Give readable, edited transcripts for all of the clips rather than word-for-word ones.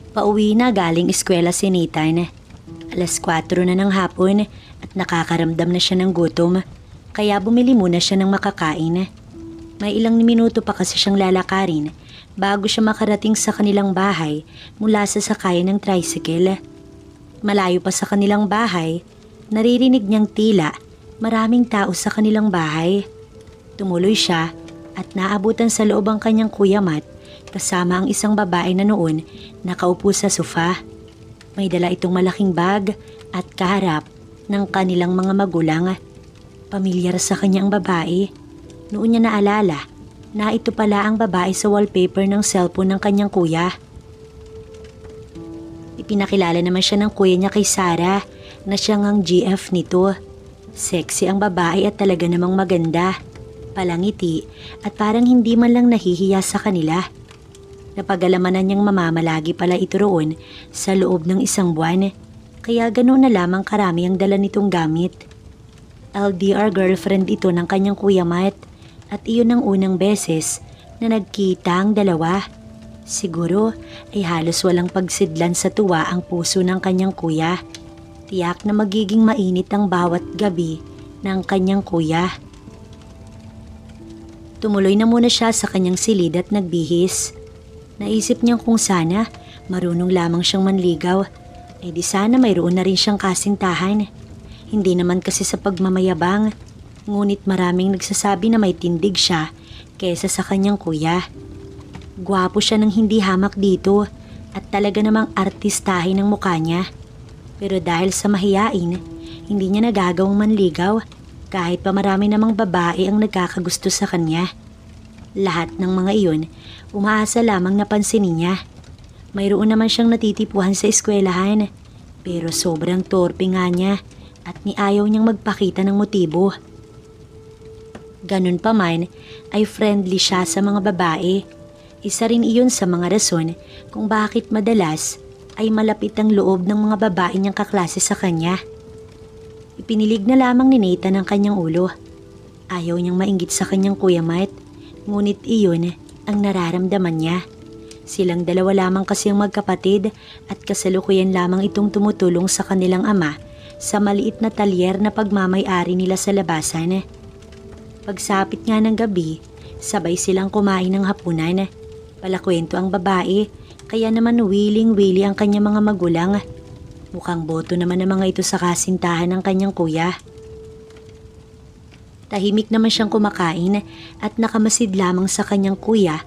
Pauwi na galing eskwela si Nathan. Alas 4 na ng hapon at nakakaramdam na siya ng gutom, kaya bumili muna siya ng makakain. May ilang minuto pa kasi siyang lalakarin bago siya makarating sa kanilang bahay mula sa sakayan ng tricycle. Malayo pa sa kanilang bahay, naririnig niyang tila maraming tao sa kanilang bahay. Tumuloy siya at naabutan sa loob ang kanyang Kuya Matt kasama ang isang babae na noon nakaupo sa sofa. May dala itong malaking bag at kaharap ng kanilang mga magulang. Pamilyar sa kanya ang babae. Noon niya naalala na ito pala ang babae sa wallpaper ng cellphone ng kanyang kuya. Ipinakilala naman siya ng kuya niya kay Sarah na siya ngang GF nito. Sexy ang babae at talaga namang maganda. Palangiti at parang hindi man lang nahihiya sa kanila. Napagalamanan niyang mamamalagi pala ito roon sa loob ng isang buwan. Kaya ganoon na lamang karami ang dala nitong gamit. LDR girlfriend ito ng kanyang Kuya Matt at iyon ang unang beses na nagkita ang dalawa. Siguro ay halos walang pagsidlan sa tuwa ang puso ng kanyang kuya. Tiyak na magiging mainit ang bawat gabi ng kanyang kuya. Tumuloy na muna siya sa kanyang silid at nagbihis. Naisip niyang kung sana marunong lamang siyang manligaw, eh di sana mayroon na rin siyang kasintahan. Hindi naman kasi sa pagmamayabang, ngunit maraming nagsasabi na may tindig siya kesa sa kanyang kuya. Gwapo siya ng hindi hamak dito at talaga namang artistahin ang mukha niya. Pero dahil sa mahiyain, hindi niya nagagawang manligaw kahit pa marami namang babae ang nagkakagusto sa kanya. Lahat ng mga iyon, umaasa lamang na pansinin niya. Mayroon naman siyang natitipuhan sa eskwelahan, pero sobrang torpe nga niya at ni ayaw niyang magpakita ng motibo. Ganun pa man ay friendly siya sa mga babae. Isa rin iyon sa mga rason kung bakit madalas ay malapit ang loob ng mga babae niyang kaklase sa kanya. Ipinilig na lamang ni Nathan ang kanyang ulo. Ayaw niyang mainggit sa kanyang Kuya Matt, ngunit iyon ang nararamdaman niya. Silang dalawa lamang kasi ang magkapatid at kasalukuyan lamang itong tumutulong sa kanilang ama sa maliit na talyer na pagmamay-ari nila sa labasan. Pagsapit nga ng gabi, sabay silang kumain ng hapunan. Palakwento ang babae, kaya naman willing-willy ang kanyang mga magulang. Mukhang boto naman ang mga ito sa kasintahan ng kanyang kuya. Tahimik naman siyang kumakain at nakamasid lamang sa kanyang kuya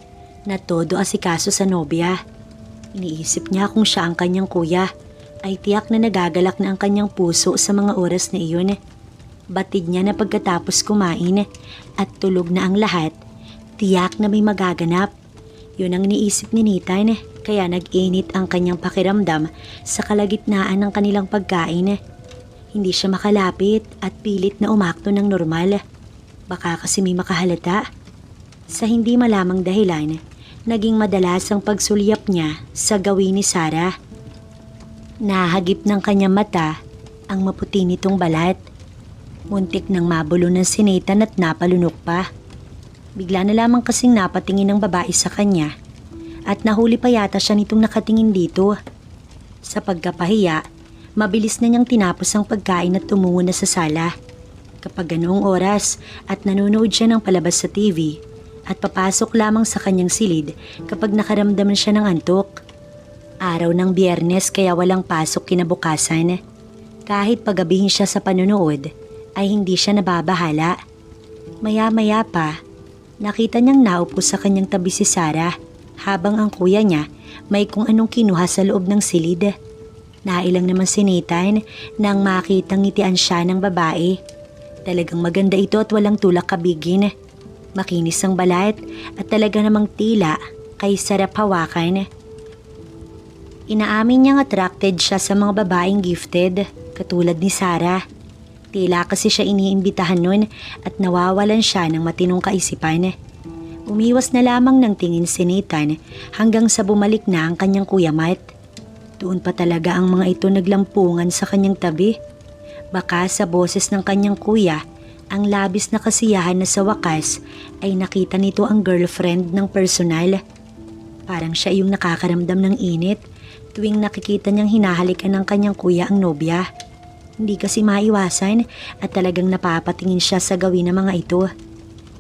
na todo asikaso sa nobya. Iniisip niya kung siya ang kanyang kuya, ay tiyak na nagagalak na ang kanyang puso sa mga oras na iyon. Batid niya na pagkatapos kumain at tulog na ang lahat, tiyak na may magaganap. Yun ang iniisip ni Nathan, kaya nag-init ang kanyang pakiramdam sa kalagitnaan ng kanilang pagkain. Hindi siya makalapit at pilit na umakto ng normal. Baka kasi may makahalata. Sa hindi malamang dahilan, naging madalas ang pagsulyap niya sa gawin ni Sarah. Nahagip ng kanyang mata ang maputi nitong balat. Muntik nang mabulunan si Nathan at napalunok pa. Bigla na lamang kasing napatingin ng babae sa kanya at nahuli pa yata siya nitong nakatingin dito. Sa pagkapahiya, mabilis na niyang tinapos ang pagkain at tumungo na sa sala. Kapag ganoong oras at nanonood siya ng palabas sa TV at papasok lamang sa kanyang silid kapag nakaramdaman siya ng antok. Araw ng Biyernes kaya walang pasok kinabukasan. Kahit pagabihin siya sa panonood, ay hindi siya nababahala. Maya-maya pa, nakita niyang naupo sa kanyang tabi si Sarah habang ang kuya niya may kung anong kinuha sa loob ng silid. Nailang naman si Nathan nang makitang ngitian siya ng babae. Talagang maganda ito at walang tulak kabigin. Makinis ang balat at talaga namang tila kay sarap hawakan. Inaamin niyang attracted siya sa mga babaeng gifted, katulad ni Sarah. Tila kasi siya iniimbitahan nun at nawawalan siya ng matinong kaisipan. Umiwas na lamang ng tingin si Nathan hanggang sa bumalik na ang kanyang Kuya Matt. Doon pa talaga ang mga ito naglampungan sa kanyang tabi. Baka sa boses ng kanyang kuya, ang labis na kasiyahan na sa wakas ay nakita nito ang girlfriend ng personal. Parang siya yung nakakaramdam ng init tuwing nakikita niyang hinahalikan ng kanyang kuya ang nobya. Hindi kasi maiwasan at talagang napapatingin siya sa gawin ng mga ito.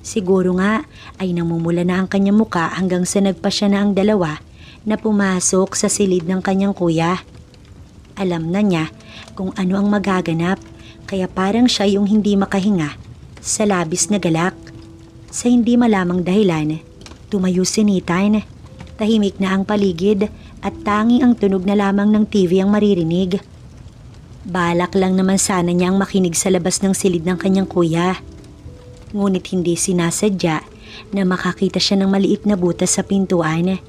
Siguro nga ay namumula na ang kanyang muka hanggang sa nagpasya na ang dalawa na pumasok sa silid ng kanyang kuya. Alam na niya kung ano ang magaganap kaya parang siya yung hindi makahinga sa labis na galak. Sa hindi malamang dahilan, tumayo si Nathan. Tahimik na ang paligid at tanging ang tunog na lamang ng TV ang maririnig. Balak lang naman sana niya ang makinig sa labas ng silid ng kanyang kuya. Ngunit hindi sinasadya na makakita siya ng maliit na butas sa pintuan.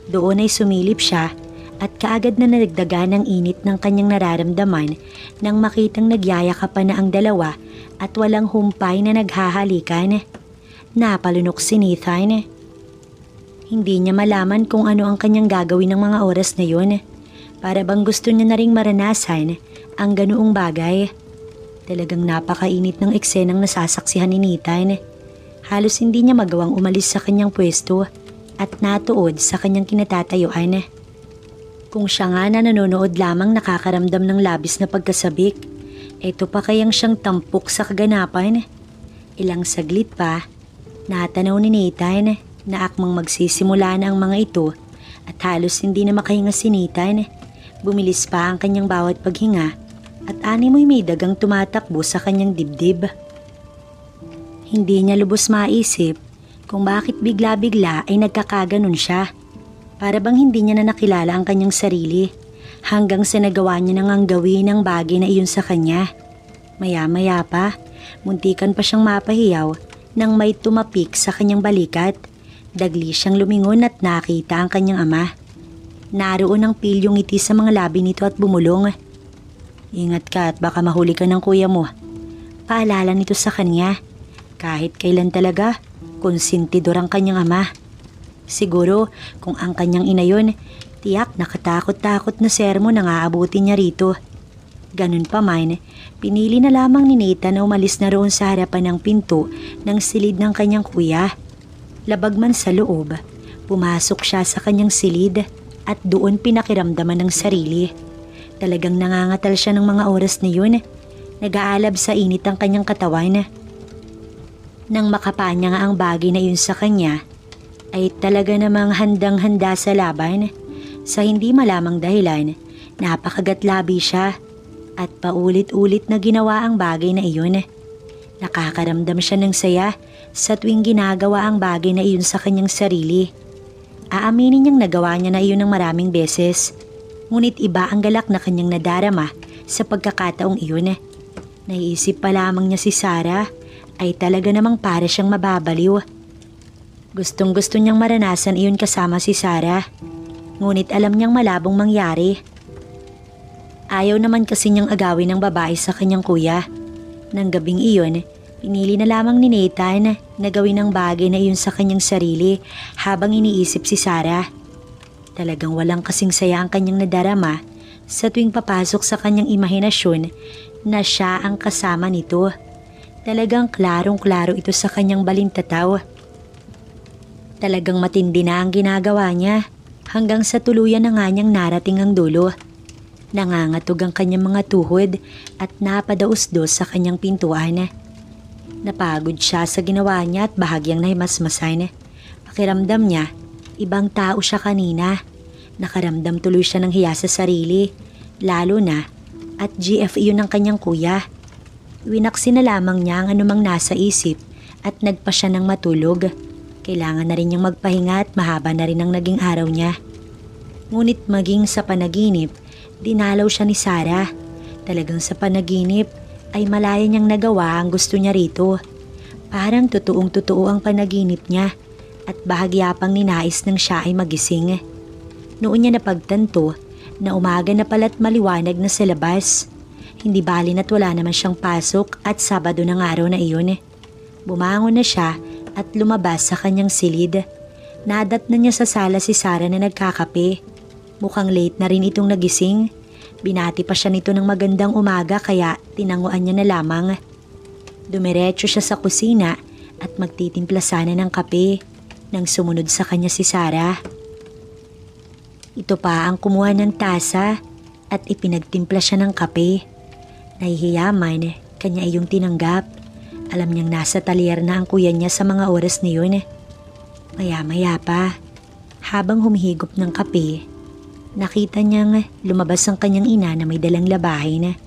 Doon ay sumilip siya at kaagad na nadagdagan ng init ng kanyang nararamdaman nang makitang nagyayakapan na ang dalawa at walang humpay na naghahalikan. Napalunok si Nathan. Hindi niya malaman kung ano ang kanyang gagawin ng mga oras na yun. Para bang gusto niya na ring maranasan ang ganoong bagay. Talagang napakainit ng eksenang nasasaksihan ni Nathan. Halos hindi niya magawang umalis sa kanyang pwesto at natuod sa kanyang kinatatayuan. Kung siya nga na nanonood lamang nakakaramdam ng labis na pagkasabik, eto pa kayang siyang tampok sa kaganapan. Ilang saglit pa, natanaw ni Nathan na akmang magsisimula na ang mga ito at halos hindi na makahinga si Nathan. Bumilis pa ang kanyang bawat paghinga at animoy may dagang tumatakbo sa kanyang dibdib. Hindi niya lubos maisip kung bakit bigla-bigla ay nagkakaganon siya. Para bang hindi niya na nakilala ang kanyang sarili hanggang sa nagawa niya nang ang gawin ang bagay na iyon sa kanya. Maya-maya pa, muntikan pa siyang mapahiyaw nang may tumapik sa kanyang balikat. Dagli siyang lumingon at nakita ang kanyang ama. Naroon ang pilyong ngiti sa mga labi nito at bumulong. Ingat ka at baka mahuli ka ng kuya mo. Paalala nito sa kanya. Kahit kailan talaga, konsentidor ang kanyang ama. Siguro kung ang kanyang ina yun, tiyak nakatakot-takot na sermon ang aabutin niya rito. Ganun pa man, pinili na lamang ni Nathan na umalis na roon sa harapan ng pinto ng silid ng kanyang kuya. Labag man sa loob, pumasok siya sa kanyang silid at doon pinakiramdaman ng sarili. Talagang nangangatal siya ng mga oras na yun. Nag-aalab sa init ang kanyang katawan. Nang makapanya nga ang bagay na yun sa kanya, ay talaga namang handang-handa sa laban. Sa hindi malamang dahilan, napakagatlabi siya at paulit-ulit na ginawa ang bagay na iyon. Nakakaramdam siya ng saya sa tuwing ginagawa ang bagay na iyon sa kanyang sarili. Aaminin niyang nagawa niya na iyon ng maraming beses. Ngunit iba ang galak na kanyang nadarama sa pagkakataong iyon. Naiisip pa lamang niya si Sarah ay talaga namang para siyang mababaliw. Gustong-gusto niyang maranasan iyon kasama si Sarah. Ngunit alam niyang malabong mangyari. Ayaw naman kasi niyang agawin ng babae sa kanyang kuya. Nang gabing iyon, pinili na lamang ni Nathan na gawin ang bagay na iyon sa kanyang sarili habang iniisip si Sarah. Talagang walang kasing saya ang kanyang nadarama sa tuwing papasok sa kanyang imahinasyon na siya ang kasama nito. Talagang klarong-klaro ito sa kanyang balintataw. Talagang matindi na ang ginagawa niya hanggang sa tuluyan na nga niyang narating ang dulo. Nangangatog ang kanyang mga tuhod at napadausdos sa kanyang pintuan. Napagod siya sa ginawa niya at bahagyang nahimasmasan. Pakiramdam niya, ibang tao siya kanina. Nakaramdam tuloy siya ng hiya sa sarili, lalo na at GF yun ng kanyang kuya. Winaksin na lamang niya ang anumang nasa isip at nagpa siya ng matulog. Kailangan na rin niyang magpahinga at mahaba na rin ang naging araw niya. Ngunit maging sa panaginip, dinalaw siya ni Sarah. Talagang sa panaginip ay malaya niyang nagawa ang gusto niya rito. Parang totoong-totoo ang panaginip niya at bahagya pang ninais nang siya ay magising. Noon niya napagtanto na umaga na pala't maliwanag na sa labas. Hindi bali na't wala naman siyang pasok at Sabado ng araw na iyon. Bumangon na siya at lumabas sa kanyang silid. Nadat na niya sa sala si Sarah na nagkakape. Mukhang late na rin itong nagising. Binati pa siya nito ng magandang umaga kaya tinanguan niya na lamang. Dumiretso siya sa kusina at magtitimpla sana ng kape nang sumunod sa kanya si Sarah. Ito pa ang kumuha ng tasa at ipinagtimpla siya ng kape. Nahihiya man, kanya ay yung tinanggap. Alam niyang nasa talyer na ang kuya niya sa mga oras na yun. Maya-maya pa, habang humihigop ng kape, nakita niyang lumabas ang kanyang ina na may dalang labahin.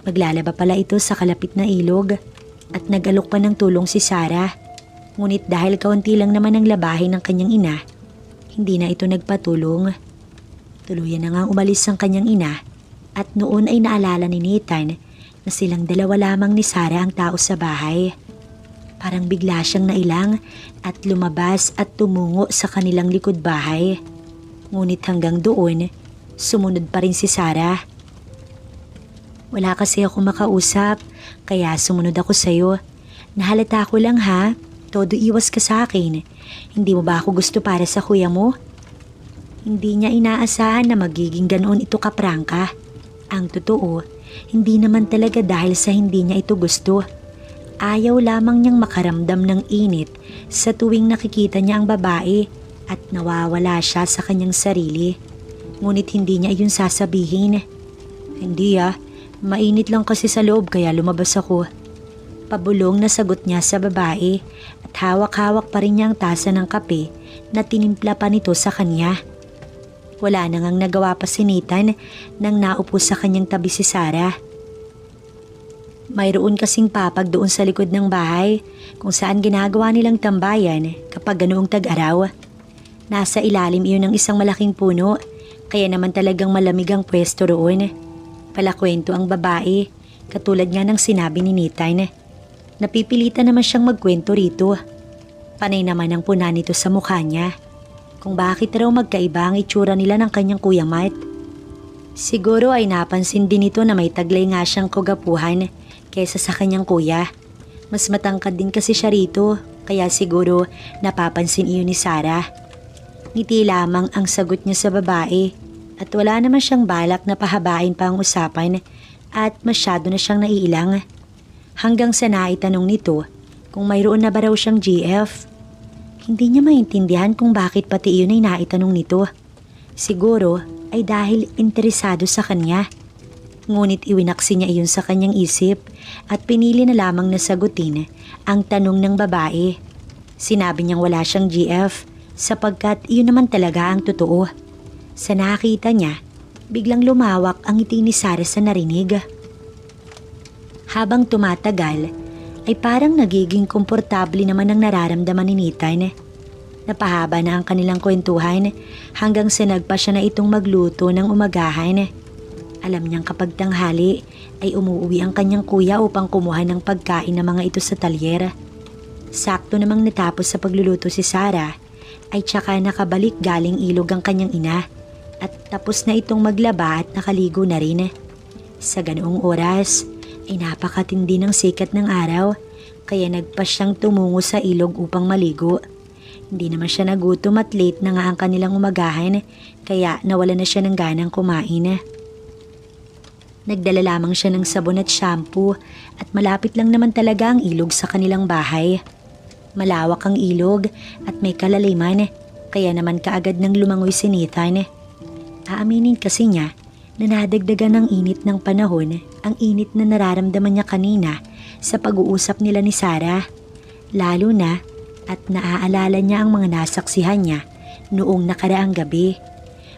Maglalaba pala ito sa kalapit na ilog at nag-alok pa ng tulong si Sarah. Ngunit dahil kaunti lang naman ang labahin ng kanyang ina, hindi na ito nagpatulong. Tuluyan na nga umalis ang kanyang ina at noon ay naalala ni Nathan na silang dalawa lamang ni Sarah ang tao sa bahay. Parang bigla siyang nailang at lumabas at tumungo sa kanilang likod bahay. Ngunit hanggang doon, sumunod pa rin si Sarah. Wala kasi ako makausap, kaya sumunod ako sa'yo. Nahalata ko lang ha, todo iwas ka sa akin. Hindi mo ba ako gusto para sa kuya mo? Hindi niya inaasahan na magiging ganoon ito kaprangka. Ang totoo, hindi naman talaga dahil sa hindi niya ito gusto. Ayaw lamang niyang makaramdam ng init sa tuwing nakikita niya ang babae at nawawala siya sa kanyang sarili. Ngunit hindi niya iyon sasabihin. Hindi mainit lang kasi sa loob kaya lumabas ako. Pabulong na sagot niya sa babae at hawak-hawak pa rin niya ang tasa ng kape na tinimpla pa nito sa kanya. Wala na ngang nagawa pa si Nathan nang naupo sa kanyang tabi si Sarah. Mayroon kasing papag doon sa likod ng bahay kung saan ginagawa nilang tambayan kapag ganoong tag-araw. Nasa ilalim iyon ng isang malaking puno kaya naman talagang malamig ang pwesto roon. Palakwento ang babae katulad nga ng sinabi ni Nathan. Napipilitan naman siyang magkwento rito. Panay naman ang puna nito sa mukha niya kung bakit raw magkaiba ang itsura nila ng kanyang Kuya Matt. Siguro ay napansin din ito na may taglay nga siyang kagapuhan kaysa sa kanyang kuya. Mas matangkad din kasi siya rito, kaya siguro napapansin iyon ni Sarah. Ngiti lamang ang sagot niya sa babae at wala naman siyang balak na pahabain pa ang usapan at masyado na siyang naiilang. Hanggang sa naitanong nito kung mayroon na ba raw siyang GF. Hindi niya maintindihan kung bakit pati iyon ay naitanong nito. Siguro ay dahil interesado sa kanya. Ngunit iwinaksi niya iyon sa kanyang isip at pinili na lamang na sagutin ang tanong ng babae. Sinabi niyang wala siyang GF sapagkat iyon naman talaga ang totoo. Sa nakita niya, biglang lumawak ang ngiti ni Sarah sa narinig. Habang tumatagal, ay parang nagiging komportable naman ang nararamdaman ni Nathan. Napahaba na ang kanilang kwentuhan hanggang sa nagpa siya na itong magluto ng umagahan. Alam niyang kapag tanghali ay umuwi ang kanyang kuya upang kumuha ng pagkain ng mga ito sa talyer. Sakto namang natapos sa pagluluto si Sarah ay tsaka nakabalik galing ilog ang kanyang ina at tapos na itong maglaba at nakaligo na rin. Sa ganoong oras ay napakatindi ng sikat ng araw kaya nagpa siyang tumungo sa ilog upang maligo. Hindi naman siya nagutom at late na nga ang kanilang umagahan kaya nawala na siya ng ganang kumain. Nagdala lamang siya ng sabon at shampoo at malapit lang naman talaga ang ilog sa kanilang bahay. Malawak ang ilog at may kalaliman kaya naman kaagad nang lumangoy si Nathan. Aaminin kasi niya na nadagdagan ng init ng panahon ang init na nararamdaman niya kanina sa pag-uusap nila ni Sarah. Lalo na at naaalala niya ang mga nasaksihan niya noong nakaraang gabi.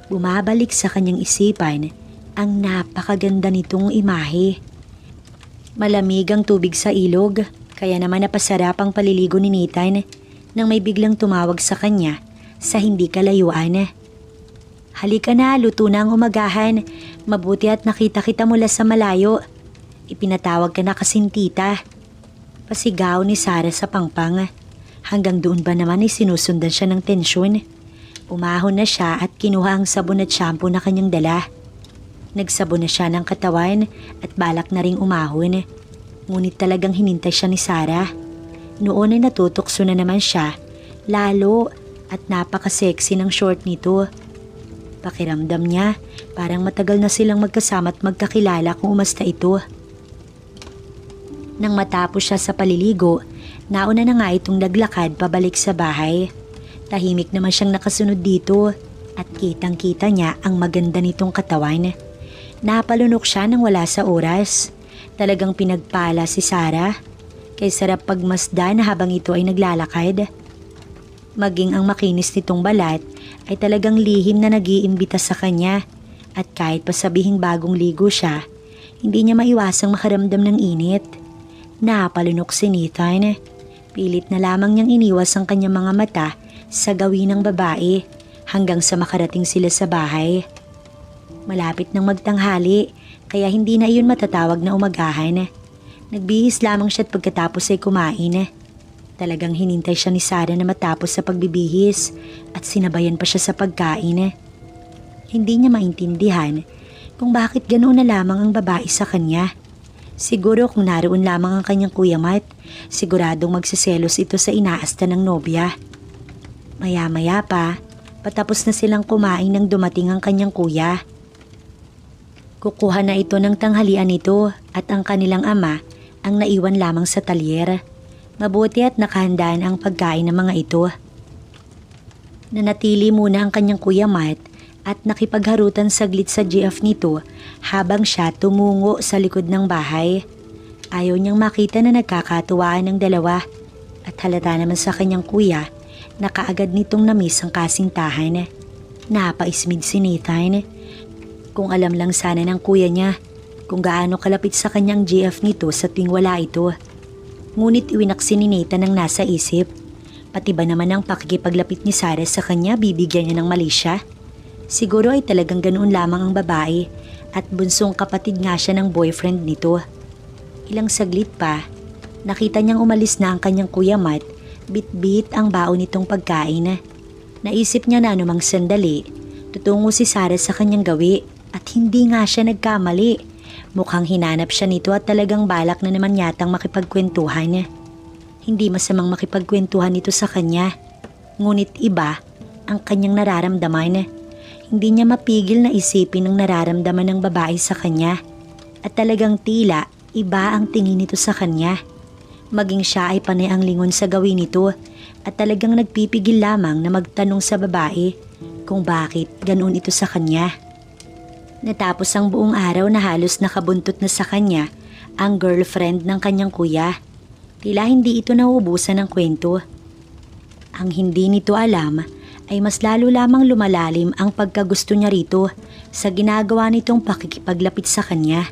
Bumabalik sa kanyang isipan ang napakaganda nitong imahe. Malamig ang tubig sa ilog, kaya naman napasarap ang paliligo ni Nathan nang may biglang tumawag sa kanya sa hindi kalayuan. Halika na, luto na ang umagahan. Mabuti at nakita kita mula sa malayo. Ipinatawag ka na kasing tita. Pasigaw ni Sarah sa pangpang. Hanggang doon ba naman ay sinusundan siya ng tensyon. Umahon na siya at kinuha ang sabon at shampoo na kanyang dala. Nagsabon na siya ng katawan at balak na ring umahon. Ngunit talagang hinintay siya ni Sarah. Noon ay natutokso na naman siya, lalo at napaka-sexy ng short nito. Pakiramdam niya, parang matagal na silang magkasama at magkakilala kung umasta ito. Nang matapos siya sa paliligo, nauna na nga itong naglakad pabalik sa bahay. Tahimik naman siyang nakasunod dito. at kitang-kita niya ang maganda nitong katawan. Napalunok siya nang wala sa oras. Talagang pinagpala si Sarah. Kay sarap pagmasdan habang ito ay naglalakad. Maging ang makinis nitong balat ay talagang lihim na nag-iimbita sa kanya. At kahit pa sabihing bagong ligo siya, hindi niya maiwasang makaramdam ng init. Napalunok si Nathan. Pilit na lamang niyang iniwas ang kanyang mga mata sa gawin ng babae hanggang sa makarating sila sa bahay. Malapit nang magtanghali kaya hindi na iyon matatawag na umagahan. Nagbihis lamang siya at pagkatapos ay kumain. Talagang hinintay siya ni Sarah na matapos sa pagbibihis at sinabayan pa siya sa pagkain. Hindi niya maintindihan kung bakit ganoon na lamang ang babae sa kanya. Siguro kung naroon lamang ang kanyang Kuya Matt, siguradong magsiselos ito sa inaasta ng nobya. Maya-maya pa, patapos na silang kumain nang dumating ang kanyang kuya. Kukuha na ito ng tanghalian nito at ang kanilang ama ang naiwan lamang sa talyer. Mabuti at nakahandaan ang pagkain ng mga ito. Nanatili muna ang kanyang Kuya Matt at nakipagharutan saglit sa GF nito habang siya tumungo sa likod ng bahay. Ayaw niyang makita na nagkakatuwaan ng dalawa at halata naman sa kanyang kuya na kaagad nitong namiss ang kasintahan. Napaismid si Nathan. Kung alam lang sana ng kuya niya kung gaano kalapit sa kanyang GF nito sa tuwing wala ito. Ngunit iwinaksi ni Nathan ang nasa isip. Pati ba naman ang pakikipaglapit ni Sarah sa kanya bibigyan niya ng mali siya? Siguro ay talagang ganoon lamang ang babae at bunsong kapatid nga siya ng boyfriend nito. Ilang saglit pa, nakita niyang umalis na ang kanyang Kuya Matt, bit-bit ang baon nitong pagkain. Naisip niya na anumang sandali, tutungo si Sarah sa kanyang gawi at hindi nga siya nagkamali. Mukhang hinanap siya nito at talagang balak na naman yatang makipagkwentuhan. Hindi masamang makipagkwentuhan nito sa kanya, ngunit iba ang kanyang nararamdaman. Hindi niya mapigil na isipin ang nararamdaman ng babae sa kanya at talagang tila iba ang tingin nito sa kanya. Maging siya ay panay ang lingon sa gawin nito at talagang nagpipigil lamang na magtanong sa babae kung bakit ganoon ito sa kanya. Natapos ang buong araw na halos nakabuntot na sa kanya ang girlfriend ng kanyang kuya. Tila hindi ito nauubusan ng kwento. Ang hindi nito alam ay mas lalo lamang lumalalim ang pagkagusto niya rito sa ginagawa nitong pakikipaglapit sa kanya.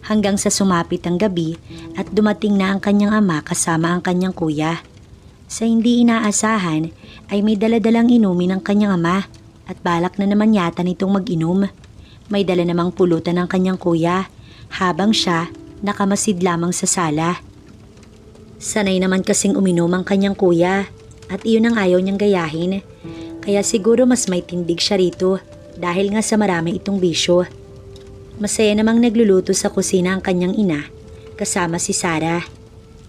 Hanggang sa sumapit ang gabi at dumating na ang kanyang ama kasama ang kanyang kuya. Sa hindi inaasahan ay may daladalang inumin ang kanyang ama at balak na naman yata nitong mag-inom. May dala namang pulutan ng kanyang kuya habang siya nakamasid lamang sa sala. Sanay naman kasing uminom ang kanyang kuya at iyon ang ayaw niyang gayahin. Kaya siguro mas may tindig siya rito dahil nga sa marami itong bisyo. Masaya namang nagluluto sa kusina ang kanyang ina kasama si Sarah.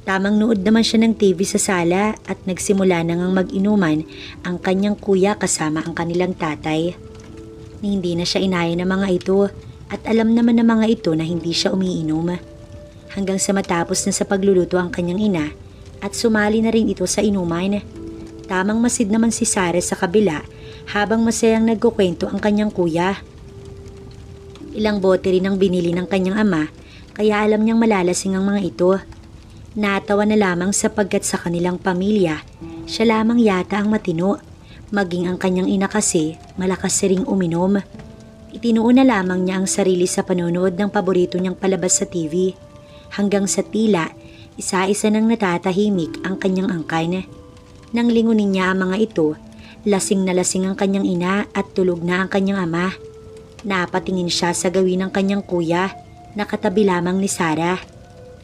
Tamang nood naman siya ng TV sa sala at nagsimula na ngang mag-inuman ang kanyang kuya kasama ang kanilang tatay. Hindi na siya inaya ng mga ito at alam naman ng mga ito na hindi siya umiinom. Hanggang sa matapos na sa pagluluto ang kanyang ina at sumali na rin ito sa inuman. Tamang masid naman si Sarah sa kabila habang masayang nagkukwento ang kanyang kuya. Ilang bote rin ang binili ng kanyang ama kaya alam niyang malalasing ang mga ito. Natawa na lamang sapagkat sa kanilang pamilya, siya lamang yata ang matino. Maging ang kanyang ina kasi malakas ring uminom. Itinuon na lamang niya ang sarili sa panonood ng paborito niyang palabas sa TV. Hanggang sa tila, isa-isa nang natatahimik ang kanyang angkan. Nang lingunin niya ang mga ito, lasing na lasing ang kanyang ina at tulog na ang kanyang ama. Napatingin siya sa gawin ng kanyang kuya, nakatabi lamang ni Sarah.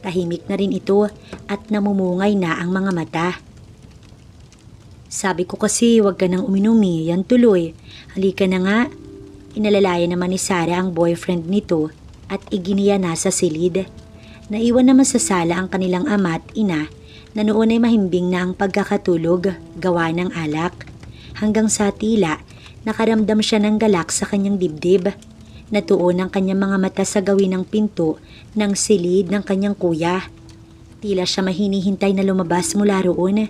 Tahimik na rin ito at namumungay na ang mga mata. Sabi ko kasi huwag ka nang uminom yan tuloy. Halika na nga. Inalalaya naman ni Sarah ang boyfriend nito at iginiya na sa silid. Naiwan naman sa sala ang kanilang ama at ina na noon ay mahimbing na ang pagkakatulog gawa ng alak. Hanggang sa tila nakaramdam siya ng galak sa kanyang dibdib. Natuon ang kanyang mga mata sa gawin ng pinto ng silid ng kanyang kuya. Tila siya mahinihintay na lumabas mula roon.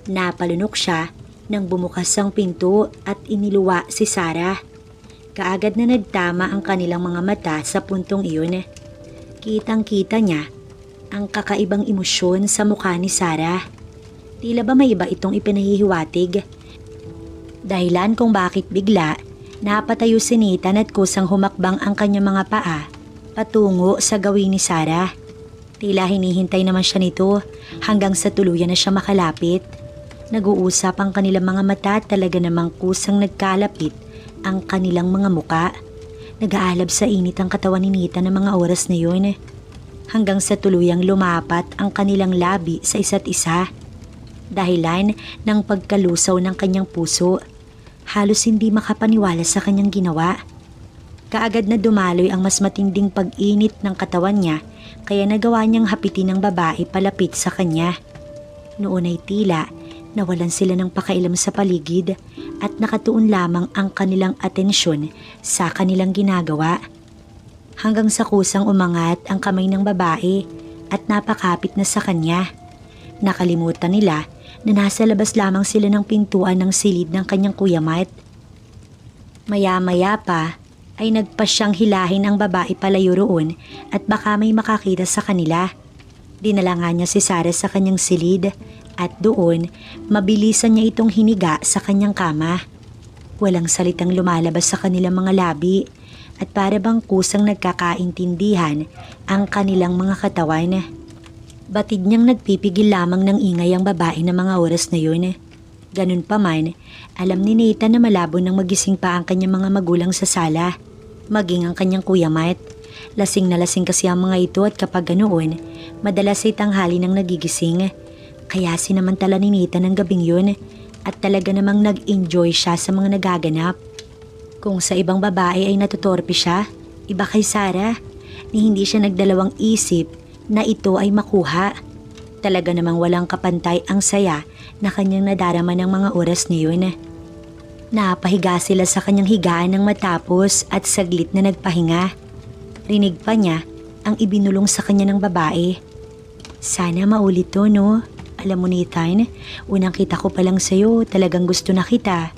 Napalunok siya Nang bumukas ang pinto at iniluwa si Sarah, kaagad na nagtama ang kanilang mga mata sa puntong iyon. Kitang-kita niya ang kakaibang emosyon sa mukha ni Sarah. Tila ba may iba itong ipinahihiwatig? Dahilan kung bakit bigla napatayo si Nathan at kusang humakbang ang kanyang mga paa patungo sa gawin ni Sarah. Tila hinihintay naman siya nito hanggang sa tuluyan na siya makalapit. Nag-uusap ang kanilang mga mata at talaga namang kusang nagkalapit ang kanilang mga muka. Nag-aalab sa init ang katawan ni Nathan ng mga oras na yun. Hanggang sa tuluyang lumapat ang kanilang labi sa isa't isa. Dahilan ng pagkalusaw ng kanyang puso. Halos hindi makapaniwala sa kanyang ginawa. Kaagad na dumaloy ang mas matinding pag-init ng katawan niya kaya nagawa niyang hapitin ng babae palapit sa kanya. Noon ay tila nawalan sila ng pakailam sa paligid at nakatuon lamang ang kanilang atensyon sa kanilang ginagawa. Hanggang sa kusang umangat ang kamay ng babae at napakapit na sa kanya. Nakalimutan nila na nasa labas lamang sila ng pintuan ng silid ng kanyang Kuya Matt. Maya-maya pa ay nagpasyang hilahin ang babae palayo roon at baka may makakita sa kanila. Dinala nga niya si Sarah sa kanyang silid at doon mabilisan niya itong hiniga sa kanyang kama. Walang salitang lumalabas sa kanilang mga labi at para bang kusang nagkakaintindihan ang kanilang mga katawan. Batid niyang nagpipigil lamang ng ingay ang babae ng mga oras na yun. Ganun pa man, alam ni Nathan na malabo nang magising pa ang kanyang mga magulang sa sala, maging ang kanyang Kuya Matt. Lasing na lasing kasi ang mga ito at kapag ganoon, madalas ay tanghali nang nagigising. Kaya sinamantala ni Nathan ang gabing yun at talaga namang nag-enjoy siya sa mga nagaganap. Kung sa ibang babae ay natutorpe siya, iba kay Sarah, ni hindi siya nagdalawang isip na ito ay makuha. Talaga namang walang kapantay ang saya na kanyang nadarama ng mga oras na yun. Napahiga sila sa kanyang higaan ng matapos at saglit na nagpahinga. Rinig pa niya ang ibinulong sa kanya ng babae. Sana maulit to, no? Alam mo Nathan, unang kita ko pa lang sa'yo, talagang gusto na kita.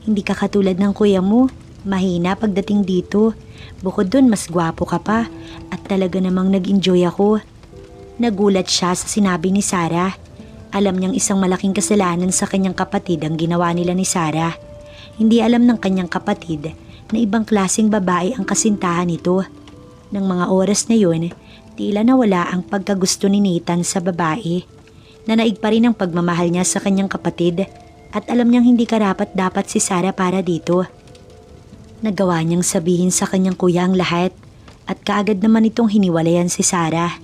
Hindi ka katulad ng kuya mo, mahina pagdating dito. Bukod dun mas gwapo ka pa at talaga namang nag-enjoy ako. Nagulat siya sa sinabi ni Sarah. Alam niyang isang malaking kasalanan sa kanyang kapatid ang ginawa nila ni Sarah. Hindi alam ng kanyang kapatid na ibang klaseng babae ang kasintahan nito. Nang mga oras na yun, tila nawala ang pagkagusto ni Nathan sa babae. Nanaig pa rin ang pagmamahal niya sa kanyang kapatid at alam niyang hindi karapat-dapat si Sarah para dito. Nagawa niyang sabihin sa kanyang kuya ang lahat at kaagad naman itong hiniwalayan si Sarah.